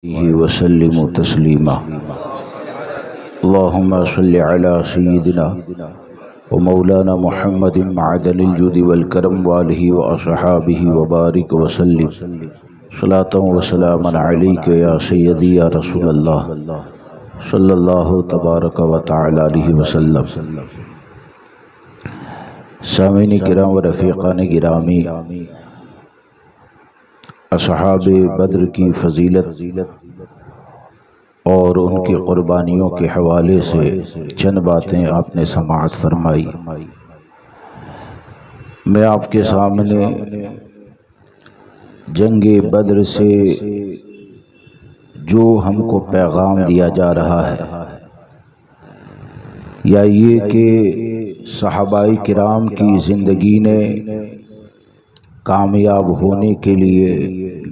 वसल्लिमु तस्लीमा। अल्लाहुम्मा सल्लि अला सय्यिदिना व मौलाना मुहम्मदिन मअदनिल जुदी वल करम व आलिहि व अस्हाबिहि व बारिक व सल्लिम सलातन व सलामन अलैका या सय्यदी या रसूलल्लाह सल्लल्लाहु तबारक व तआला अलैहि वसल्लम। सामीन किराम व रफ़ीक़ान गिरामी, असहाबे बद्र की फ़जीलत और उनकी क़ुरबानियों के हवाले से चंद बातें आपने समाअत फरमाई। मैं आपके सामने जंगे बद्र से जो हमको पैगाम दिया जा रहा है, या ये कि सहाबाए किराम की ज़िंदगी ने कामयाब होने के लिए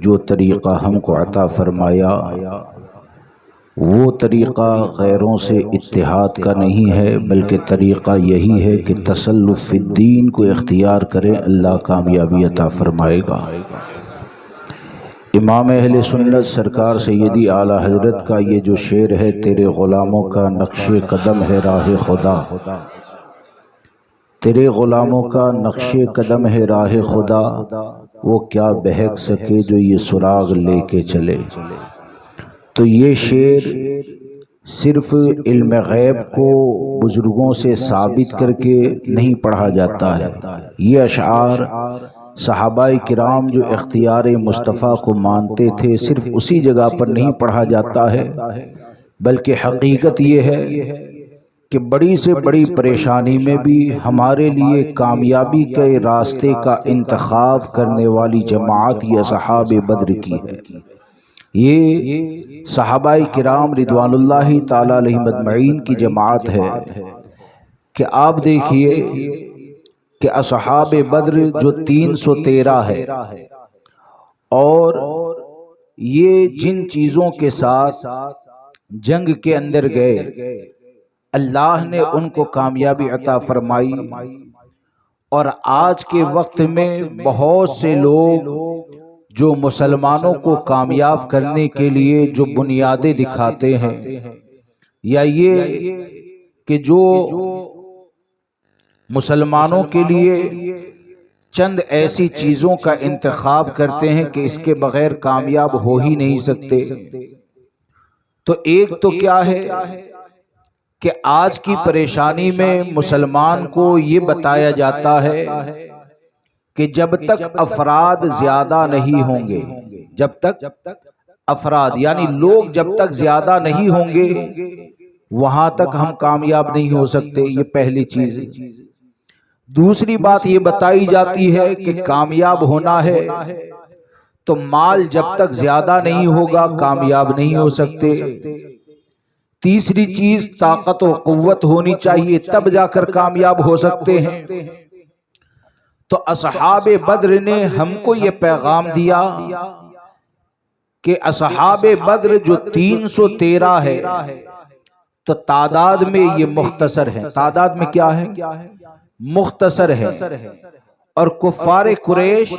जो तरीक़ा हमको अता फरमाया, वो तरीक़ा गैरों से इत्तिहाद का नहीं है, बल्कि तरीक़ा यही है कि तसल्लुफ़ फ़िद्दीन को इख्तियार करें, अल्लाह कामयाबी अता फरमाएगा। इमाम अहले सुन्नत सरकार सैयदी आला हज़रत का ये जो शेर है, तेरे ग़ुलामों का नक्शे कदम है राह खुदा, तेरे ग़ुलामों का नक्शे कदम है राह खुदा, वो क्या बहक सके जो ये सुराग लेके चले। तो ये शेर सिर्फ़ इल्म गैब को बुज़ुर्गों से साबित करके नहीं पढ़ा जाता है। ये अशआर सहाबाए किराम जो इख्तियार मुस्तफ़ा को मानते थे, सिर्फ़ उसी जगह पर नहीं पढ़ा जाता है, बल्कि हकीकत ये है कि बड़ी से बड़ी परेशानी में भी हमारे लिए कामयाबी के रास्ते का इंतखाब करने वाली जमात ये असहाबे बद्र की है। ये सहाबाए किराम रिदवानुल्लाहि ताला अलैहिम अजमईन की जमात है कि आप देखिए कि असहाबे बद्र जो 313 है, और ये जिन चीज़ों के साथ जंग के अंदर गए, अल्लाह ने उनको कामयाबी अता फरमाई। और आज के वक्त में बहुत से लोग जो मुसलमानों को कामयाब करने के लिए जो बुनियादें दिखाते हैं, या ये कि जो मुसलमानों के लिए चंद ऐसी चीज़ों का इंतखाब करते हैं कि इसके बगैर कामयाब हो ही नहीं सकते। तो एक तो क्या है कि आज की परेशानी में मुसलमान को ये बताया जाता है कि जब तक अफराद ज्यादा नहीं होंगे, जब तक अफराद यानी लोग जब तक ज्यादा नहीं होंगे, वहां तक हम कामयाब नहीं हो सकते। ये पहली चीज है। दूसरी बात ये बताई जाती है कि कामयाब होना है तो माल जब तक ज्यादा नहीं होगा कामयाब नहीं हो सकते। तीसरी चीज ताकत और कुव्वत होनी चाहिए, तब जाकर कामयाब हो सकते हैं। तो असहाबे बद्र ने हमको ये पैगाम दिया कि असहाबे बद्र जो 313 है, तो तादाद में ये मुख्तसर है। तादाद में क्या है? मुख्तसर है। और कुफ्फारे कुरैश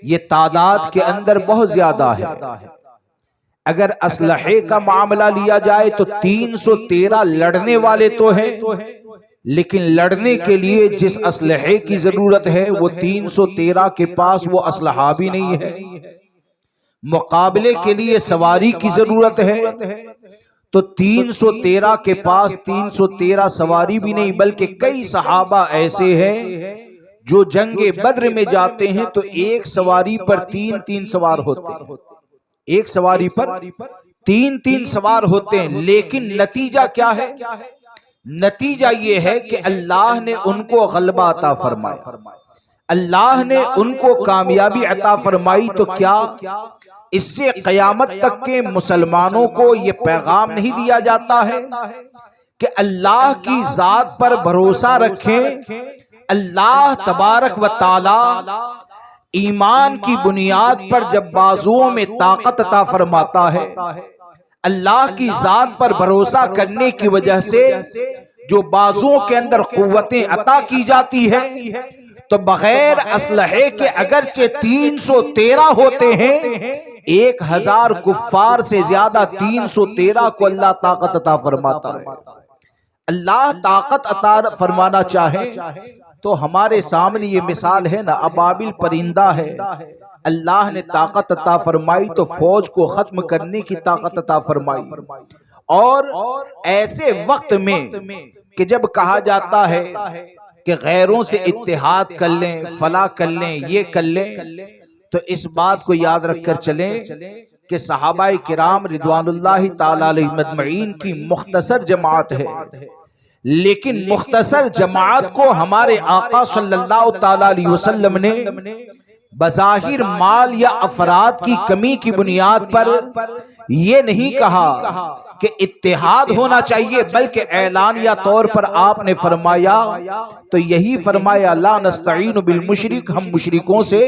ये तादाद के अंदर बहुत ज्यादा है। अगर असलहे का मामला लिया जाए तो 313 लड़ने वाले तो हैं, लेकिन लड़ने के लिए जिस असलहे की जरूरत है वो 313 के पास वो असलहा भी नहीं है। मुकाबले के लिए सवारी की जरूरत है, तो 313 के पास 313 सवारी भी नहीं, बल्कि कई सहाबा ऐसे हैं जो जंगे बद्र में जाते हैं तो एक सवारी पर 3-3 सवार होते हैं। एक सवारी पर 3-3 सवार होते हैं, लेकिन नतीजा क्या है? नतीजा ये है कि अल्लाह ने उनको गलबा अता फरमाया, अल्लाह ने उनको कामयाबी अता फरमाई। तो क्या इससे क़यामत तक के मुसलमानों को ये पैगाम नहीं दिया जाता है कि अल्लाह की जात पर भरोसा रखें? अल्लाह तबारक व ताला ईमान की बुनियाद पर जब बाजुओं में ताकत अता फरमाता है, अल्लाह की जात पर भरोसा करने की वजह से जो बाजुओं के अंदर कुव्वतें अता की जाती है, तो बगैर असलहे के अगरचे 313 होते हैं, 1000 कुफ्फार से ज्यादा 313 को अल्लाह ताकत अता फरमाता है। अल्लाह ताकत अता फरमाना चाहे तो हमारे सामने ये मिसाल है ना, अबाबिल परिंदा है, अल्लाह ने ताकत अता फरमाई तो फौज को खत्म करने की ताकत अता फरमाई। और ऐसे वक्त में कि जब कहा जाता है कि गैरों से इत्तेहाद कर लें, फला कर लें, ये कर लें, तो इस बात को याद रखकर चलें कि सहाबाए किराम रिदवानुल्लाहि ताला अलैहिम अजमईन की मुख्तसर जमात है, लेकिन मुख्तसर जमात को हमारे आका सल्लल्लाहु ताला अलैहि वसल्लम ने बज़ाहिर माल या अफराद की कमी की बुनियाद पर ये नहीं कहा कि इत्तेहाद होना चाहिए, बल्कि ऐलानिया तौर पर आपने फरमाया, तो यही फरमाया ला नस्तईनु बिल मुशरिक, हम मुशरिकों से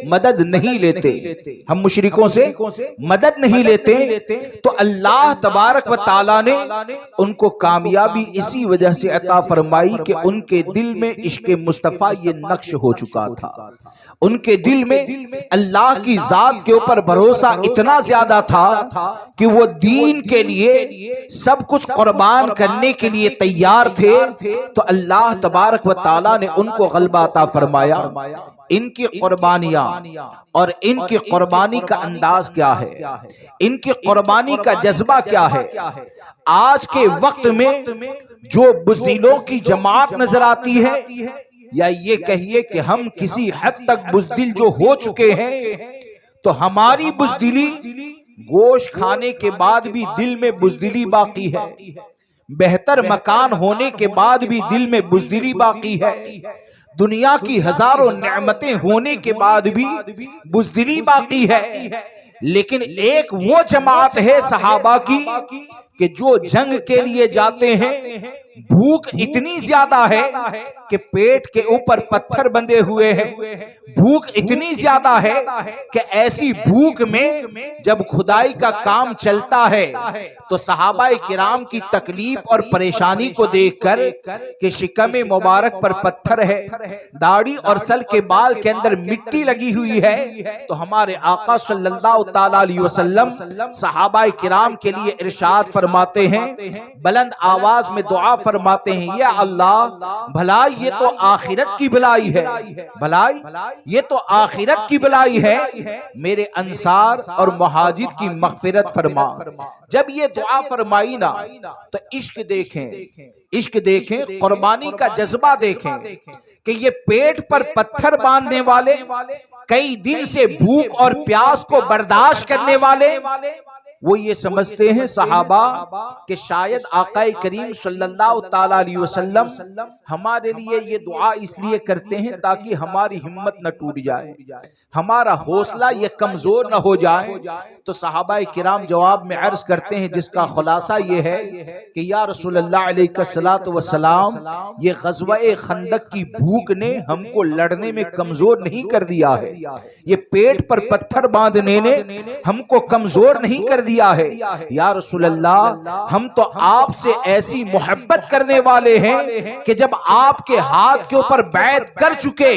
मदद नहीं लेते, हम मुशरिकों से मदद नहीं लेते। तो अल्लाह तबारक व ताला ने उनको कामयाबी इसी वजह से अता फरमाई कि उनके दिल में इश्क़ मुस्तफ़ा ये नक्श हो चुका था, उनके दिल में अल्लाह की जात के ऊपर भरोसा इतना ज्यादा था कि वो दीन के लिए सब कुछ कुर्बान करने के लिए तैयार थे। तो अल्लाह तबारक व ताला ने उनको गलबा अता फरमाया। इनकी कुर्बानियां और इनकी कुर्बानी का अंदाज क्या है, इनकी कुर्बानी का जज्बा क्या है। आज के वक्त में जो बुज़दिलों की जमात नजर आती है, या ये कहिए कि हम किसी हद तक बुज़दिल जो हो चुके हैं, तो हमारी बुज़दिली गोश्त खाने के बाद भी दिल में बुज़दिली बाकी है, बेहतर मकान होने के बाद भी दिल में बुज़दिली बाकी है, दुनिया की हजारों नेमतें होने के बाद भी बुज़दिली बाकी है। लेकिन एक वो जमात है सहाबा की कि जो जंग के लिए जाते हैं, भूख इतनी ज्यादा है कि पेट के ऊपर पत्थर बंधे हुए हैं, भूख इतनी ज्यादा है कि ऐसी भूख में जब खुदाई का काम चलता है तो सहाबाए किराम की तकलीफ और परेशानी को देखकर कि शिकम मुबारक पर पत्थर है, दाढ़ी और सर के बाल के अंदर मिट्टी लगी हुई है, तो हमारे आका सल्लल्लाहु ताला अलैहि वसल्लम सहाबाए किराम के लिए इरशाद फरमाते हैं, बुलंद आवाज में दुआ फरमाते हैं, या अल्लाह भलाई ये तो आखिरत की भलाई है, भलाई ये तो आखिरत की भलाई है, मेरे अंसार और मुहाजिर की मग़फ़िरत फरमा। जब ये दुआ फरमाई ना, तो इश्क देखें, इश्क देखें, कुर्बानी का जज्बा देखें कि ये पेट पर पत्थर बांधने वाले, कई दिन से भूख और प्यास को बर्दाश्त करने वाले, वो ये समझते हैं सहाबा कि शायद आकाए करीम सल्लल्लाहु ताला अलैहि वसल्लम हमारे लिए ये दुआ इसलिए करते हैं ताकि हमारी हिम्मत न टूट जाए, हमारा हौसला ये कमजोर न हो जाए। तो सहाबाए किराम जवाब में अर्ज करते हैं, जिसका खुलासा ये है कि या रसूलल्लाह अलैहिस्सलातु वस्सलाम, ये ग़ज़वा-ए खंदक की भूख ने हमको लड़ने में कमजोर नहीं कर दिया है, ये पेट पर पत्थर बांधने ने हमको कमजोर नहीं कर दिया है। या रसूलल्लाह, हम तो आपसे ऐसी मोहब्बत करने वाले हैं कि जब आपके हाथ के ऊपर बैत कर चुके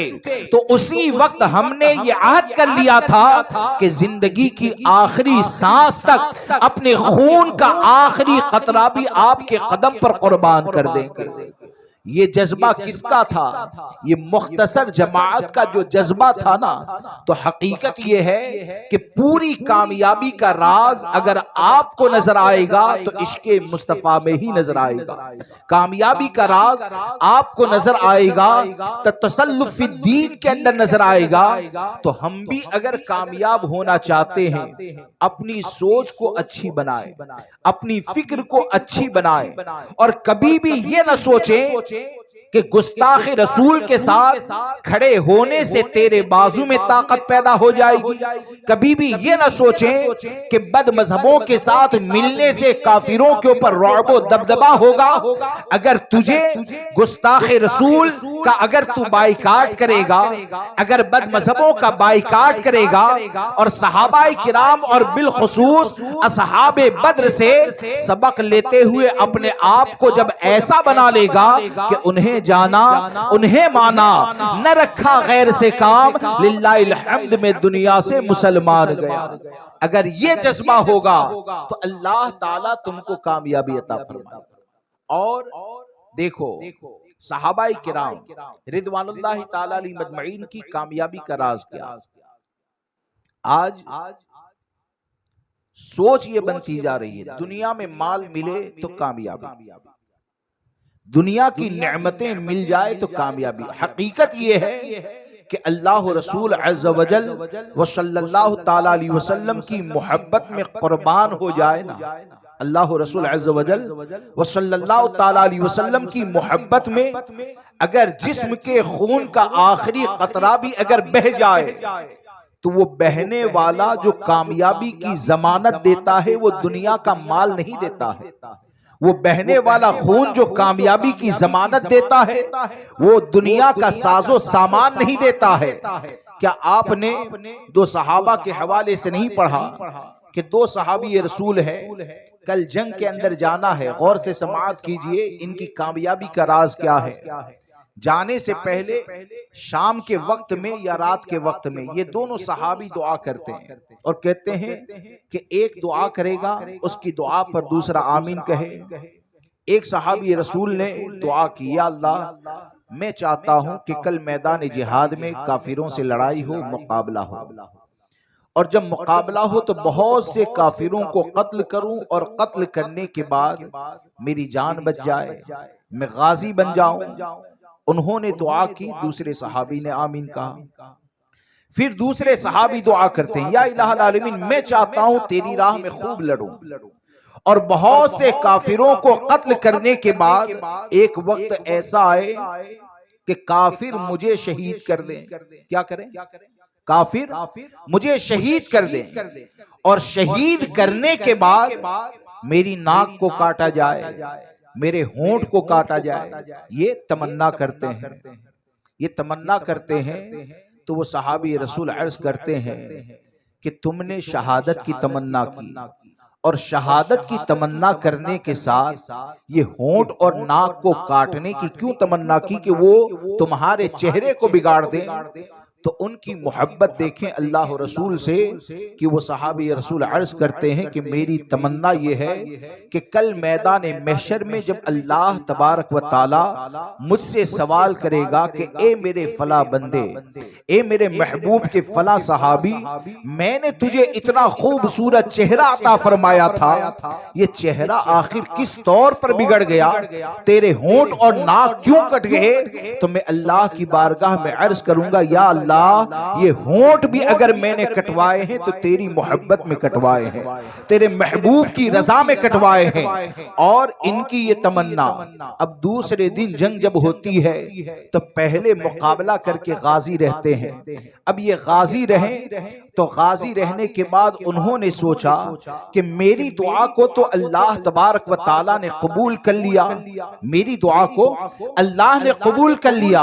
तो उसी वक्त हमने ये अहद कर लिया था कि जिंदगी की आखिरी सांस तक अपने खून का आखिरी कतरा भी आपके कदम पर कुर्बान कर देंगे। ये जज्बा किसका था? ये मुख्तसर जमात का जो जज्बा था ना, तो हकीकत ये है कि पूरी कामयाबी का राज अगर आपको नजर आएगा तो इश्क़े मुस्तफ़ा में ही नजर आएगा। कामयाबी का राज आपको नजर आएगा तो तसल्लुफ़ फ़ी दीन के अंदर नजर आएगा। तो हम भी अगर कामयाब होना चाहते हैं, अपनी सोच को अच्छी बनाए, अपनी फिक्र को अच्छी बनाए, और कभी भी ये न सोचें कि गुस्ताख रसूल के साथ खड़े होने से तेरे बाजू में ताकत पैदा हो जाएगी। कभी भी ये ना सोचें कि बद मजहबों के साथ मिलने से काफिरों के ऊपर रौब व दबदबा होगा। अगर तुझे गुस्ताख रसूल का अगर तू बाइकाट करेगा, अगर बदमज़हबों का बाइकाट करेगा और सहाबाए किराम और बिलखुसूस असहाबे बद्र से सबक लेते हुए अपने आप को जब ऐसा बना लेगा कि उन्हें जाना उन्हें माना, न रखा गैर से काम, लिल्लाहिल हम्द में दुनिया से मुसलमान गया। अगर ये जज्बा होगा तो अल्लाह ताला तुमको कामयाबी अता फरमाएगा। और देखो सहाबाए किराम रिदवानुल्लाहि ताला अलैहि मजमईन की कामयाबी का राज क्या? आज सोच ये बनती जा रही है, दुनिया में माल मिले तो कामयाबी, दुनिया की नेमतें मिल जाए तो कामयाबी। हकीकत ये है कि अल्लाह रसूल अज़्ज़ व जल व सल्लल्लाहु ताला अलैहि वसल्लम की मोहब्बत में कुर्बान हो जाए ना, अल्लाह रसूल अज़्ज़ व जल व सल्लल्लाहु ताला अलैहि वसल्लम की मोहब्बत में अगर जिस्म के खून का आखिरी कतरा भी अगर बह जाए तो वो बहने वाला जो कामयाबी की जमानत देता है वो दुनिया का माल नहीं देता है। वो बहने वाला खून जो कामयाबी की जमानत देता है वो दुनिया का साजो सामान नहीं देता है। क्या आपने दो सहाबा के हवाले से नहीं पढ़ा कि दो सहाबी रसूल है, कल जंग के अंदर जाना है, गौर से समाअत कीजिए इनकी कामयाबी का राज क्या है। जाने से पहले शाम के वक्त में या रात के वक्त में ये दोनों सहाबी दुआ करते हैं और कहते हैं कि एक दुआ करेगा उसकी दुआ पर दूसरा आमीन कहे। एक सहाबी रसूल ने दुआ की, या अल्लाह मैं चाहता हूं कि कल मैदान जिहाद में काफिरों से लड़ाई हो, मुकाबला हो, और जब मुकाबला हो तो बहुत से काफिरों को कत्ल करूं और कत्ल करने के बाद मेरी जान बच जाए, मैं गाजी बन जाऊं। उन्होंने दुआ की, दूसरे सहाबी ने आमीन कहा। फिर दूसरे सहाबी दुआ करते हैं, या इलाहुल आलमीन मैं चाहता हूं तेरी राह में खूब लड़ूं और बहुत से काफिरों को कत्ल करने के बाद एक वक्त ऐसा आए कि काफिर मुझे शहीद कर दें। क्या करें? काफिर मुझे शहीद कर दें और शहीद करने के बाद मेरी नाक को काटा जाए, मेरे होंठ को काटा जाए। ये तमन्ना करते हैं, ये तमन्ना करते हैं। तो वो सहाबी रसूल अर्ज करते हैं कि तुमने शहादत की तमन्ना की और शहादत की तमन्ना करने के साथ ये होंठ और नाक को काटने की क्यों तमन्ना की कि वो तुम्हारे चेहरे को बिगाड़ दें। तो उनकी मोहब्बत देखें अल्लाह रसूल से कि वो सहाबी रसूल अर्ज करते हैं कि मेरी तमन्ना ये है कि कल मैदान महशर में जब अल्लाह तबारक व ताला मुझसे सवाल करेगा कि ए मेरे फला बंदे, ए मेरे महबूब के फला सहाबी, मैंने तुझे इतना खूबसूरत चेहरा अता फरमाया था, ये चेहरा आखिर किस तौर पर बिगड़ गया, तेरे होंठ और नाक क्यों कट गए। तो मैं अल्लाह की बारगाह में अर्ज करूंगा, या अल्लाह ये होंठ भी अगर मैंने कटवाए हैं तो तेरी मोहब्बत में कटवाए हैं, तेरे महबूब की रजा में कटवाए हैं। और इनकी ये तमन्ना, अब दूसरे दिन जंग जब होती है तो पहले मुकाबला करके गाजी रहते हैं। अब ये गाजी रहे तो गाजी रहने के बाद उन्होंने सोचा कि मेरी दुआ को तो अल्लाह तबारक व ताला ने कबूल कर लिया, मेरी दुआ को अल्लाह ने कबूल कर लिया।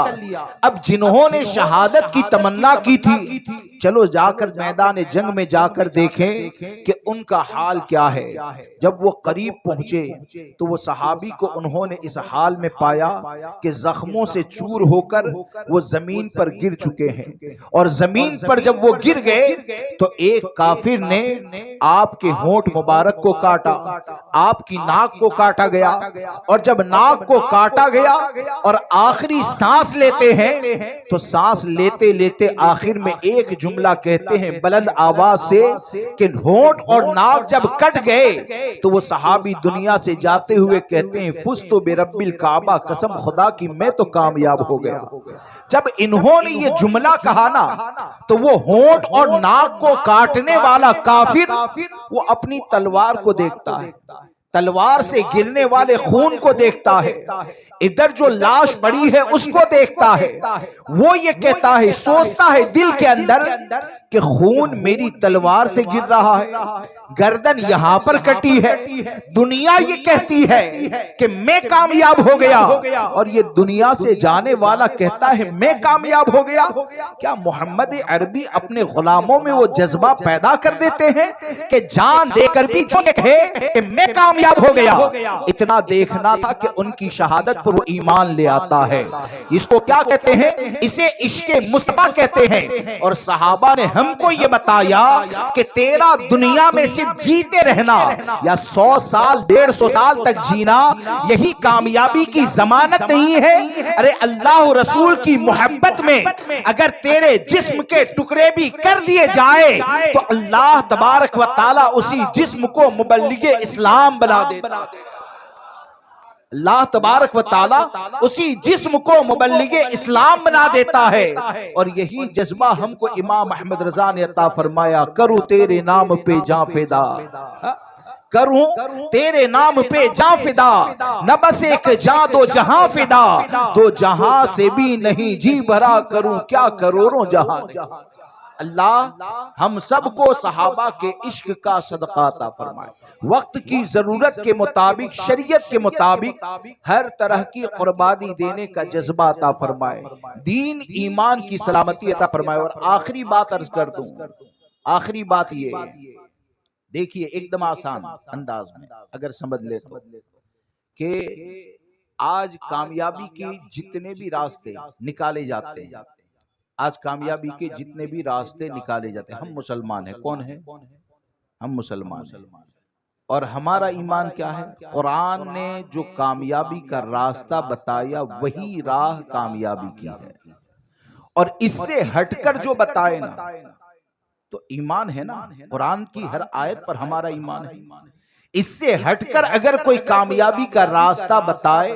अब जिन्होंने शहादत की तमन्ना की थी, चलो जाकर मैदान जंग में जाकर देखें कि उनका हाल क्या है। जब वो करीब पहुंचे तो वो सहाबी को उन्होंने इस हाल में पाया कि जख्मों से चूर होकर वो जमीन पर गिर चुके हैं। और जमीन पर जब वो गिर गए तो एक काफिर ने आपके होंठ मुबारक को काटा, आपकी नाक को काटा गया। और जब नाक को काटा गया और आखिरी सांस लेते हैं तो सांस लेते लेते आखिर में एक जुमला कहते हैं बुलंद आवाज से कि होंठ और नाक जब कट गए तो वो सहाबी दुनिया से जाते हुए कहते हैं फुस्तु बिरब्बिल काबा, कसम खुदा की मैं तो कामयाब हो गया। जब इन्होंने ये जुमला कहा ना तो वो होंठ और नाक को काटने वाला काफिर वो अपनी तलवार को देखता है, तलवार से गिरने वाले खून को देखता है, इधर जो लाश पड़ी है उसको देखता है। वो ये कहता है, सोचता है दिल के अंदर कि खून मेरी तलवार से गिर रहा है, गर्दन यहां पर कटी है, दुनिया ये कहती है कि मैं कामयाब हो गया, और ये दुनिया से जाने वाला कहता है मैं कामयाब हो गया। क्या मोहम्मद अरबी अपने गुलामों में वो जज्बा पैदा कर देते हैं कि जान देकर भी जो कहे कि मैं कामयाब हो गया? इतना देखना था कि उनकी शहादत पर वो ईमान ले आता है। इसको क्या कहते हैं? इसे इश्क़े मुस्तफा कहते हैं। और सहाबा ने हमको ये बताया कि तेरा दुनिया में सिर्फ जीते रहना या 100 साल 150 साल तक जीना यही कामयाबी की जमानत नहीं है। अरे अल्लाह रसूल की मोहब्बत में अगर तेरे जिस्म के टुकड़े भी कर दिए जाए तो अल्लाह तबारक व तआला उसी जिस्म को मुबल्लिगे इस्लाम बना देता। अल्लाह तबारक व ताला उसी जिस्म को मुबल्लिगे इस्लाम बना देता है। और यही जज्बा हमको इमाम अहमद रजा ने अता फरमाया, करूं तेरे नाम पे जां फिदा, करूं तेरे नाम पे जां फिदा, न बस एक जां दो जहां फिदा, दो जहां से भी नहीं जी भरा, करूं क्या करोड़ों जहां। अल्लाह हम सबको सहाबा के इश्क का सदका अता फरमाए, वक्त की जरूरत के मुताबिक शरीयत के मुताबिक हर तरह की कुर्बानी देने का जज्बा अता फरमाए, दीन ईमान की सलामती अता फरमाए। और आखिरी बात अर्ज कर दूं, आखिरी बात ये देखिए एकदम आसान अंदाज में अगर समझ ले तो, कि आज कामयाबी के जितने भी रास्ते निकाले जाते हैं, आज कामयाबी के जितने भी रास्ते निकाले जाते हैं, हम मुसलमान हैं। कौन है? हम मुसलमान हैं। और हमारा ईमान क्या है? कुरान ने जो कामयाबी का रास्ता बताया वही राह कामयाबी की है, और इससे हटकर जो बताए ना तो ईमान है ना, कुरान की हर आयत पर हमारा ईमान है। इससे हटकर अगर कोई कामयाबी का रास्ता बताए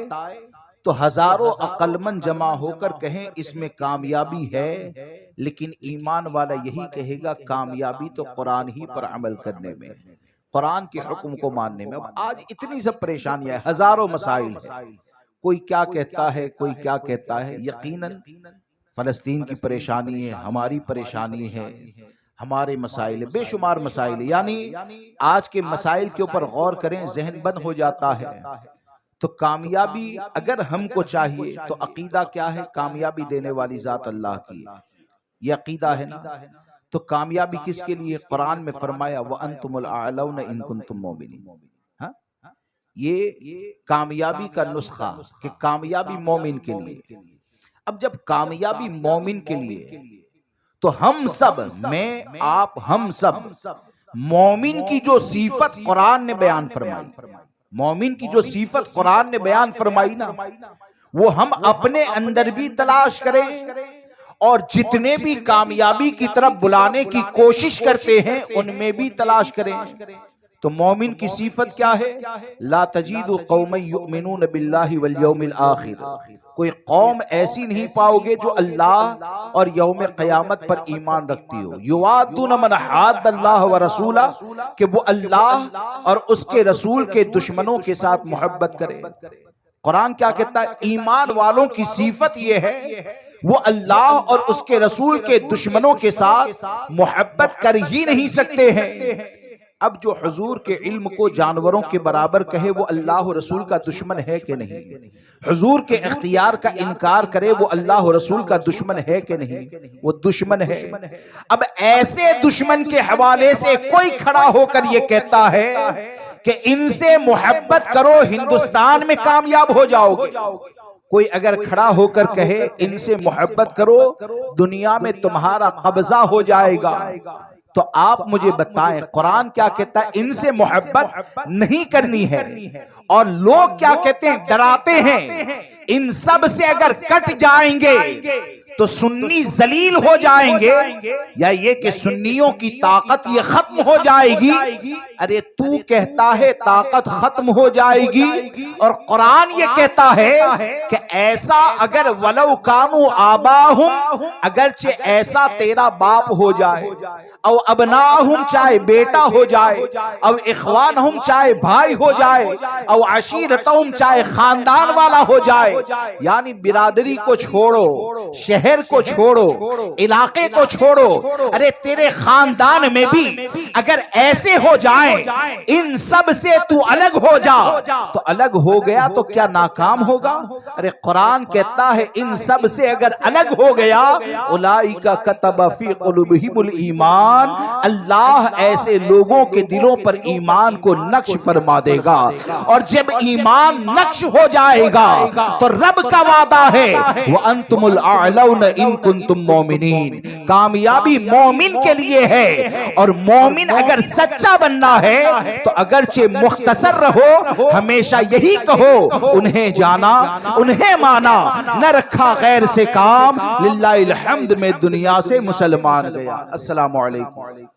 तो हजारों अक्लमंद जमा होकर कहें इसमें कामयाबी है, लेकिन ईमान वाला यही कहेगा कामयाबी तो कुरान ही पर अमल करने में, कुरान के हुक्म को मानने में। अब आज इतनी सब परेशानियां, हजारों मसाइल है, कोई क्या कहता है, कोई क्या कहता है। यकीनन फलस्तीन की परेशानी है, हमारी परेशानी है, हमारे मसाइल, बेशुमार मसाइल। यानी आज के मसाइल के ऊपर गौर करें, जहन बंद हो जाता है। तो कामयाबी अगर हमको चाहिए तो अकीदा क्या है? कामयाबी देने वाली जात अल्लाह की, ये अकीदा है ना। तो कामयाबी किसके लिए? कुरान में फरमाया व अंतुमुल आलौना इन कुंतुम मोमिनीन। हाँ, ये कामयाबी का नुस्खा कि कामयाबी मोमिन के लिए। अब जब कामयाबी मोमिन के लिए, तो हम सब, मैं आप हम सब, मोमिन की जो सिफत कुरान ने बयान फरमाई, मोमिन की जो सिफत कुरान ने बयान फरमाई ना, वो हम अपने अंदर भी तलाश करें, और जितने भी कामयाबी की तरफ बुलाने की कोशिश करते हैं उनमें भी तलाश करें। तो मोमिन की सिफत क्या है? ला तजीदु कौमन युमिनून बिल्लाहि वल यौमिल आखिर, कोई कौम ऐसी नहीं पाओगे जो अल्लाह और यौम क़यामत पर ईमान रखती हो। युवादुन मन हाद्दल्लाह व रसूला, कि वो अल्लाह और उसके रसूल के दुश्मनों के साथ मोहब्बत करे। कुरान क्या कहता है? ईमान वालों की सिफत ये है वो अल्लाह और उसके रसूल के दुश्मनों के साथ मोहब्बत कर ही नहीं सकते हैं। अब जो हुजूर के इल्म को जानवरों के बराबर कहे वो अल्लाह और रसूल का दुश्मन है कि नहीं? हुजूर के इख्तियार का इनकार करे वो अल्लाह और रसूल का दुश्मन है कि नहीं? वो दुश्मन है। अब ऐसे दुश्मन के हवाले से कोई खड़ा होकर ये कहता है कि इनसे मोहब्बत करो हिंदुस्तान में कामयाब हो जाओगे, कोई अगर खड़ा होकर कहे इनसे मोहब्बत करो दुनिया में तुम्हारा कब्जा हो जाएगा, तो आप मुझे बताएं कुरान क्या कहता है? इनसे मोहब्बत नहीं करनी है। और लोग क्या कहते हैं? डराते हैं इन सब से अगर कट जाएंगे तो सुन्नी जलील हो जाएंगे, या ये कि सुन्नियों की ताकत ये खत्म हो जाएगी। अरे तू कहता है ताकत खत्म हो जाएगी, और कुरान ये कहता है कि ऐसा अगर वलौ कानू आबाहुम, अगरचे ऐसा तेरा बाप हो जाए, और अबनाहुम चाहे बेटा हो जाए, और इखवानहुम चाहे भाई हो जाए, और अशीरतहुम चाहे खानदान वाला हो जाए, यानी बिरादरी को छोड़ो, शहर को छोड़ो, इलाके को छोड़ो, अरे तेरे खानदान में भी अगर ऐसे हो जाए, इन सब से तू अलग हो जा, तो अलग हो गया तो क्या नाकाम होगा? अरे कुरान कहता है इन सब से अगर अलग हो गया, उलाइका कतब फी क़ुलूबिहिमुल ईमान, अल्लाह ऐसे लोगों के दिलों पर ईमान को नक्श फरमा देगा। और जब ईमान नक्श हो जाएगा तो रब का वादा है व अंतुमुल आलौन इन कुंतुम मोमिनीन, कामयाबी मोमिन के लिए है। और मोमिन अगर सच्चा बनना है तो अगरचे मुख्तसर रहो, हमेशा यही कहो उन्हें जाना उन्हें माना, न रखा गैर से काम, लिल्लाहिल हम्द में दुनिया से मुसलमान गया। अस्सलामु अलैकुम।